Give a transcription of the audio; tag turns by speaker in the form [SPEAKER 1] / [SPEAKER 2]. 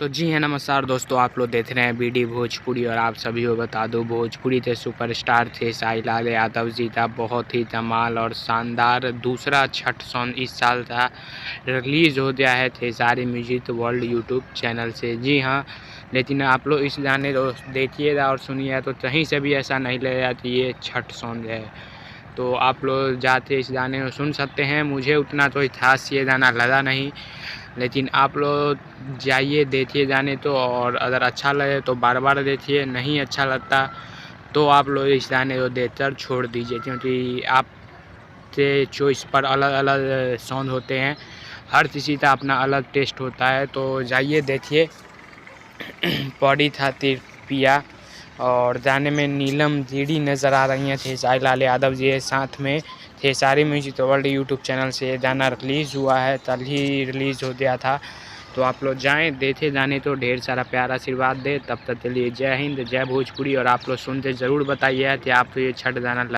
[SPEAKER 1] तो जी हाँ, नमस्कार दोस्तों, आप लोग देख रहे हैं बीडी भोजपुरी। और आप सभी को बता दूं, भोजपुरी के सुपरस्टार थे साहिल यादव जी का बहुत ही धमाल और शानदार दूसरा छठ सॉन्ग इस साल था रिलीज़ हो गया है Khesari music world YouTube channel से। जी हाँ, लेकिन आप लोग इस गाने को देखिएगा और सुनिए तो कहीं से भी ऐसा नहीं लगेगा कि ये छठ सॉन्ग है। तो आप लोग जाते इस गाने को सुन सकते हैं। मुझे उतना तो खास ये गाना लगा नहीं, लेकिन आप लोग जाइए देखिए जाने तो, और अगर अच्छा लगे तो बार बार देखिए, नहीं अच्छा लगता तो आप लोग इस गाने को देखकर छोड़ दीजिए, क्योंकि आपके चॉइस पर अलग अलग सॉन्ग होते हैं, हर किसी का अपना अलग टेस्ट होता है। तो जाइए देखिए। पौड़ी था पिया और जाने में नीलम जीडी नज़र आ रही हैं थे साहिल यादव जी के साथ में। Khesari music world YouTube channel से गाना रिलीज़ हुआ है, कल ही रिलीज़ हो गया था। तो आप लोग जाएं देखे जाने तो ढेर सारा प्यार आशीर्वाद दे। तब तक के लिए जय हिंद, जय भोजपुरी। और आप लोग सुनते ज़रूर बताइए कि आपको ये छठ गाना